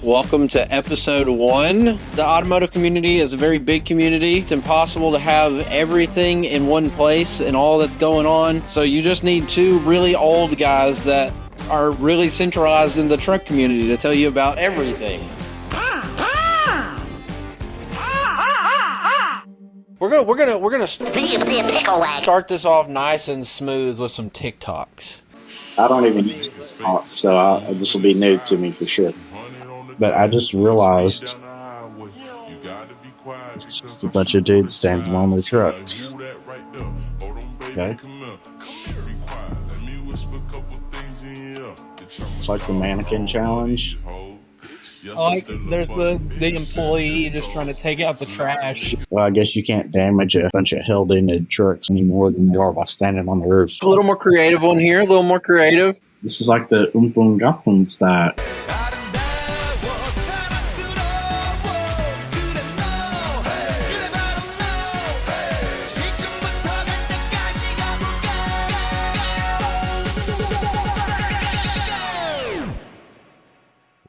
Welcome to episode 1. The automotive community is a very big community. It's impossible to have everything in one place and all that's going on. So you just need two really old guys that are really centralized in the truck community to tell you about everything. We're gonna start this off nice and smooth with some TikToks. I don't even use TikTok, so this will be new to me for sure. But I just realized it's just a bunch of dudes standing on their trucks. Okay. It's like the mannequin challenge. Like there's the employee just trying to take out the trash. Well, I guess you can't damage a bunch of held-in trucks any more than you are by standing on the roof. A little more creative one here, a little more creative. This is like the Umpungapun style.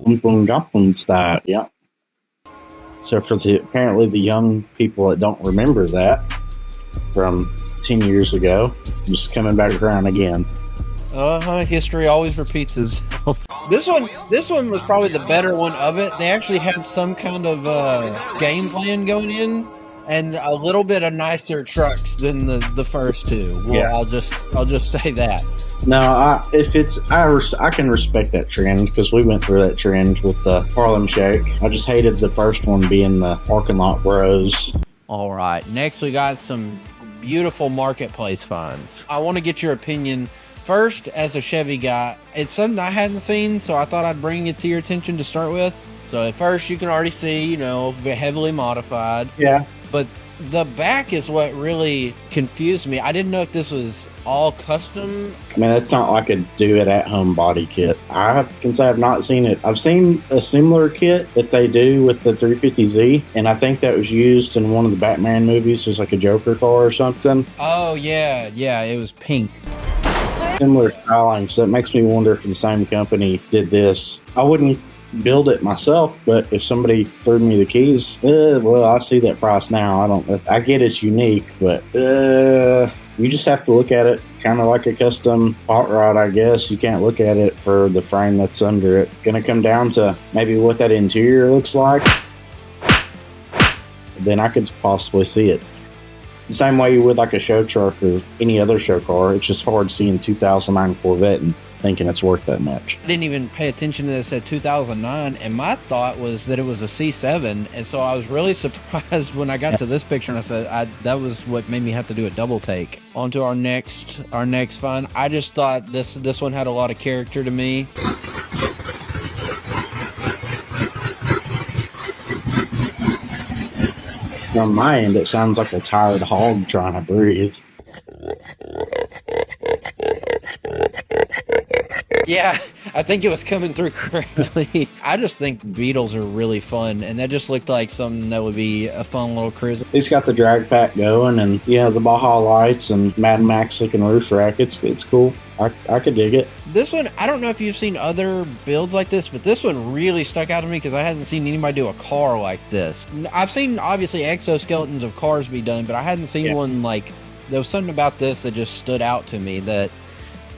Umpungapun style, yeah. So for apparently the young people that don't remember that from 10 years ago, just coming back around again. History always repeats itself. This one was probably the better one of it. They actually had some kind of game plan going in, and a little bit of nicer trucks than the first two. Well, yeah. I'll just say that. No, I can respect that trend because we went through that trend with the Harlem Shake. I just hated the first one being the parking lot bros. All right, next we got some beautiful marketplace finds. I want to get your opinion first as a Chevy guy. It's something I hadn't seen, so I thought I'd bring it to your attention to start with. So at first you can already see, heavily modified. Yeah. But the back is what really confused me. I didn't know if this was all custom. I mean, that's not like a do-it-at-home body kit. I can say I've not seen it. I've seen a similar kit that they do with the 350Z, and I think that was used in one of the Batman movies. There's like a Joker car or something. Oh, yeah, it was pink. Similar styling, so it makes me wonder if the same company did this. I wouldn't build it myself, but if somebody threw me the keys, well, I see that price now. I get it's unique, but you just have to look at it kind of like a custom hot rod, I guess. You can't look at it for the frame that's under it. Gonna come down to maybe what that interior looks like. Then I could possibly see it. The same way you would like a show truck or any other show car. It's just hard seeing 2009 Corvette and thinking it's worth that much. I didn't even pay attention to this at 2009, and my thought was that it was a C7, and so I was really surprised when I got to this picture, and I said that was what made me have to do a double take. On to our next find. I just thought this one had a lot of character to me. From my end, it sounds like a tired hog trying to breathe. Yeah, I think it was coming through correctly. I just think Beetles are really fun, and that just looked like something that would be a fun little cruiser. He's got the drag pack going, and the Baja lights and Mad Max looking roof rack. It's cool. I could dig it. This one, I don't know if you've seen other builds like this, but this one really stuck out to me because I hadn't seen anybody do a car like this. I've seen, obviously, exoskeletons of cars be done, but I hadn't seen one like... There was something about this that just stood out to me that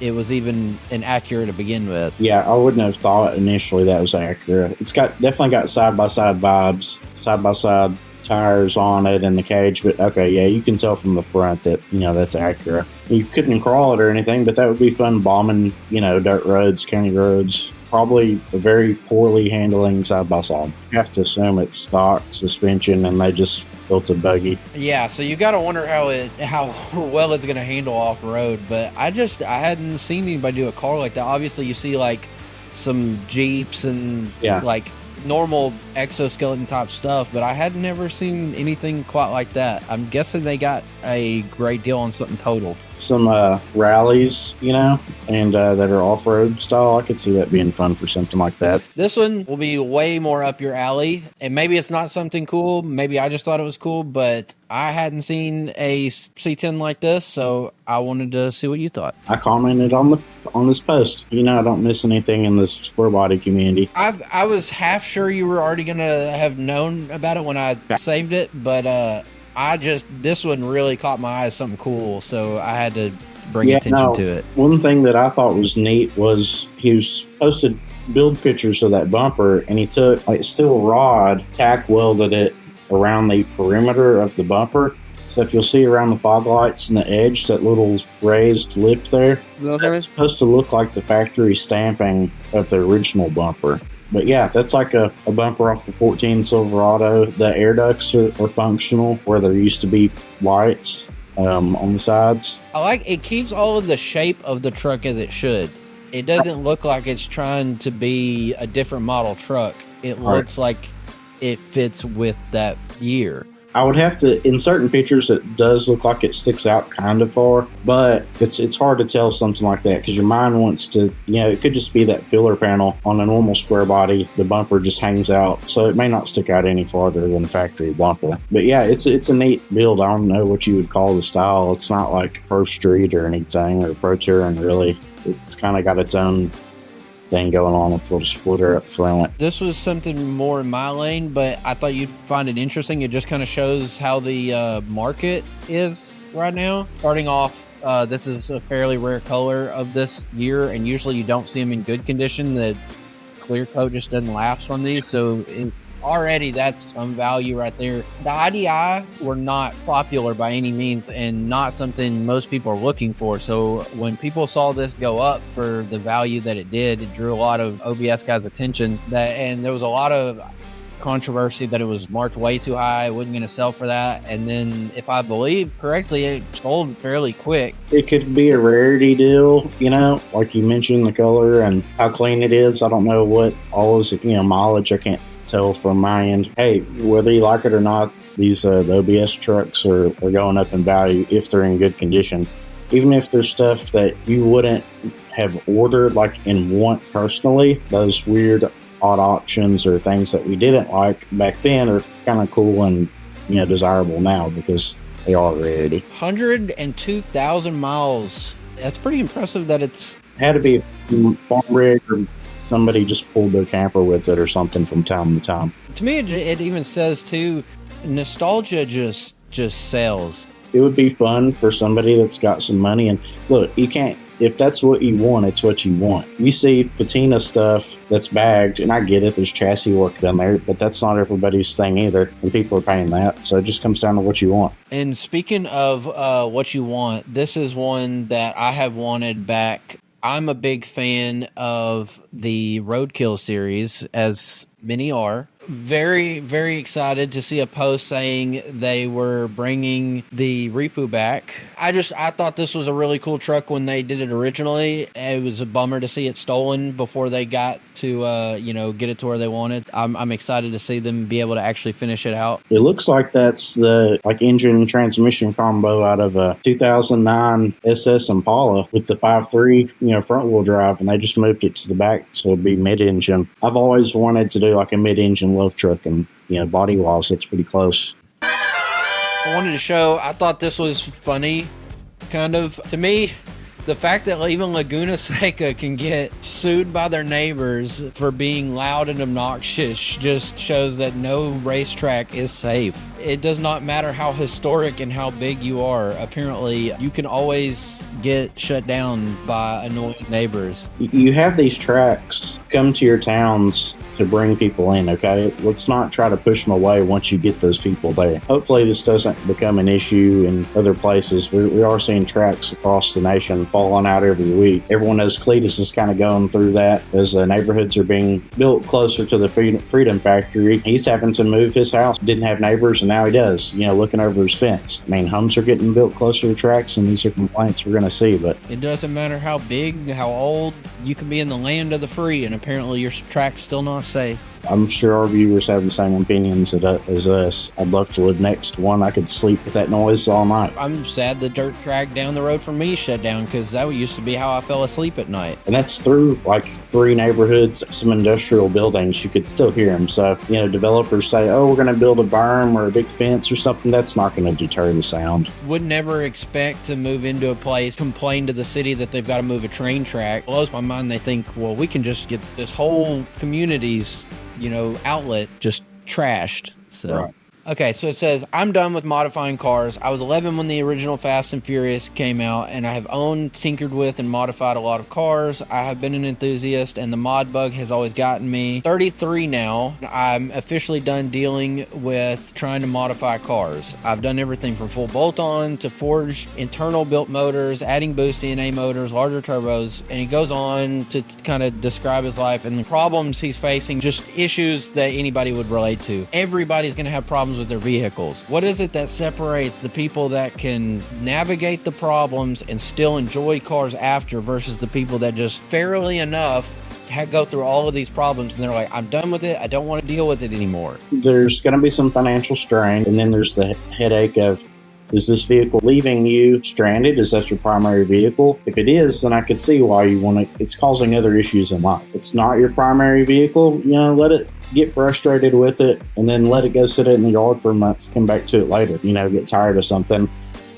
it was even inaccurate to begin with. Yeah, I wouldn't have thought initially that was accurate. It's definitely got side-by-side vibes, side-by-side tires on it and the cage, but okay, yeah, you can tell from the front that, that's accurate. You couldn't crawl it or anything, but that would be fun bombing, dirt roads, county roads. Probably a very poorly handling side-by-side. You have to assume it's stock suspension and they just built a buggy. Yeah, so you got to wonder how well it's going to handle off-road, but I hadn't seen anybody do a car like that. Obviously, you see like some Jeeps and like normal exoskeleton type stuff, but I had never seen anything quite like that. I'm guessing they got a great deal on something totaled. some rallies, and that are off-road style. I could see that being fun for something like that. This one will be way more up your alley, and maybe it's not something cool. Maybe I just thought it was cool, but I hadn't seen a C10 like this, so I wanted to see what you thought. I commented on this post. I don't miss anything in this sport body community. I was half sure you were already gonna have known about it when I saved it, but this one really caught my eye as something cool, so I had to bring attention to it. One thing that I thought was neat was he was posted build pictures of that bumper, and he took steel rod, tack welded it around the perimeter of the bumper. So if you'll see around the fog lights and the edge, that little raised lip there, that's supposed to look like the factory stamping of the original bumper. But yeah, that's like a bumper off the 14 Silverado. The air ducts are functional where there used to be lights on the sides. I like it. Keeps all of the shape of the truck as it should. It doesn't look like it's trying to be a different model truck. It looks like it fits with that year. I would have to, in certain pictures, it does look like it sticks out kind of far, but it's hard to tell something like that because your mind wants to, it could just be that filler panel on a normal square body. The bumper just hangs out, so it may not stick out any farther than the factory bumper. But yeah, it's a neat build. I don't know what you would call the style. It's not like Pro Street or anything, or Pro Touring, really. It's kind of got its own thing going on with a little splitter up front. This was something more in my lane, but I thought you'd find it interesting. It just kind of shows how the market is right now. Starting off, this is a fairly rare color of this year, and usually you don't see them in good condition. The clear coat just doesn't last on these, so already that's some value right there. The IDI were not popular by any means and not something most people are looking for. So when people saw this go up for the value that it did, it drew a lot of OBS guys' attention. And there was a lot of controversy that it was marked way too high, it wasn't going to sell for that. And then, if I believe correctly, it sold fairly quick. It could be a rarity deal, like you mentioned, the color and how clean it is. I don't know what all is, mileage. I can't tell from my end. Hey, whether you like it or not, these the OBS trucks are going up in value if they're in good condition. Even if there's stuff that you wouldn't have ordered and want personally, those weird odd options or things that we didn't like back then are kind of cool and desirable now because they are rarity. 102,000 miles. That's pretty impressive. That it's had to be a farm rig or somebody just pulled their camper with it or something from time to time. To me, it even says too, nostalgia just sells. It would be fun for somebody that's got some money. And look, you can't, if that's what you want, it's what you want. You see patina stuff that's bagged, and I get it, there's chassis work done there, but that's not everybody's thing either, and people are paying that. So it just comes down to what you want. And speaking of what you want, this is one that I have wanted back. I'm a big fan of the Roadkill series, as many are. Very, very excited to see a post saying they were bringing the Repu back. I thought this was a really cool truck when they did it originally. It was a bummer to see it stolen before they got to, get it to where they wanted. I'm excited to see them be able to actually finish it out. It looks like that's the engine and transmission combo out of a 2009 SS Impala with the 5.3, front wheel drive, and they just moved it to the back so it'd be mid-engine. I've always wanted to do a mid-engine love truck, and body wise it's pretty close. I wanted to show, I thought this was funny, kind of. To me, the fact that even Laguna Seca can get sued by their neighbors for being loud and obnoxious just shows that no racetrack is safe. It does not matter how historic and how big you are. Apparently, you can always get shut down by annoying neighbors. You have these tracks come to your towns to bring people in, okay? Let's not try to push them away once you get those people there. Hopefully this doesn't become an issue in other places. We are seeing tracks across the nation falling out every week. Everyone knows Cletus is kind of going through that as the neighborhoods are being built closer to the Freedom Factory. He's having to move his house. Didn't have neighbors, and now he does, looking over his fence. I mean, homes are getting built closer to tracks, and these are complaints we're going to see. But it doesn't matter how big, how old, you can be in the land of the free, and apparently your track's still not safe. I'm sure our viewers have the same opinions as us. I'd love to live next to one. I could sleep with that noise all night. I'm sad the dirt track down the road from me shut down, because that used to be how I fell asleep at night. And that's through like 3 neighborhoods, some industrial buildings. You could still hear them. So, developers say, oh, we're going to build a berm or a big fence or something. That's not going to deter the sound. Would never expect to move into a place, complain to the city that they've got to move a train track. It blows my mind. They think, well, we can just get this whole community's, outlet just trashed. So. Right. Okay, so it says, I'm done with modifying cars. I was 11 when the original Fast and Furious came out, and I have owned, tinkered with, and modified a lot of cars. I have been an enthusiast, and the mod bug has always gotten me. 33 now. I'm officially done dealing with trying to modify cars. I've done everything from full bolt-on to forged internal built motors, adding boost NA motors, larger turbos, and he goes on to kind of describe his life and the problems he's facing, just issues that anybody would relate to. Everybody's going to have problems with their vehicles. What is it that separates the people that can navigate the problems and still enjoy cars after versus the people that just fairly enough go through all of these problems and they're like, I'm done with it, I don't want to deal with it anymore? There's going to be some financial strain, and then there's the headache of, is this vehicle leaving you stranded? Is that your primary vehicle? If it is, then I could see why you want to. It's causing other issues in life. It's not your primary vehicle. Let it get frustrated with it, and then let it go sit in the yard for months. Come back to it later. Get tired of something.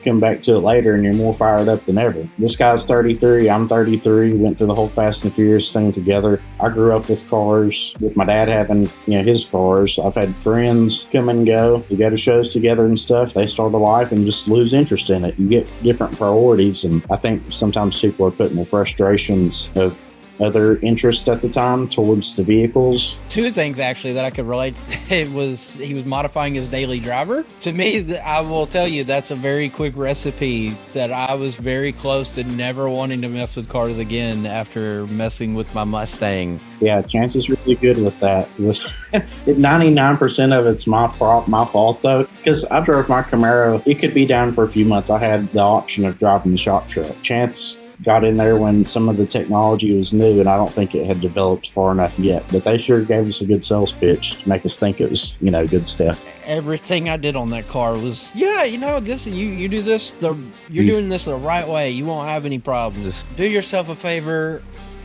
Come back to it later, and you're more fired up than ever. This guy's 33. I'm 33. We went through the whole Fast and Furious thing together. I grew up with cars, with my dad having his cars. I've had friends come and go. We go to shows together and stuff. They start a life and just lose interest in it. You get different priorities, and I think sometimes people are putting the frustrations of other interest at the time towards the vehicles. 2 things actually that I could relate. He was modifying his daily driver. To me, I will tell you, that's a very quick recipe that I was very close to never wanting to mess with cars again after messing with my Mustang. Yeah, Chance is really good with that. 99% of it's my fault though, because I drove my Camaro. It could be down for a few months. I had the option of driving the shop truck. Chance got in there when some of the technology was new, and I don't think it had developed far enough yet. But they sure gave us a good sales pitch to make us think it was, good stuff. Everything I did on that car was, this. You do this. You're doing this the right way. You won't have any problems. Do yourself a favor.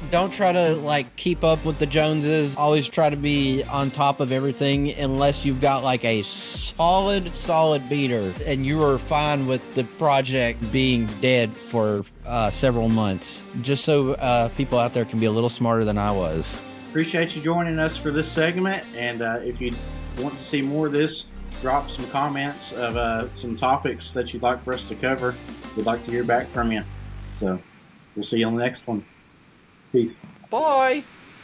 Don't try to keep up with the Joneses. Always try to be on top of everything unless you've got a solid beater and you are fine with the project being dead for several months. Just so people out there can be a little smarter than I was. Appreciate you joining us for this segment, and if you want to see more of this, drop some comments of some topics that you'd like for us to cover. We'd like to hear back from you. So we'll see you on the next one. Peace. Bye.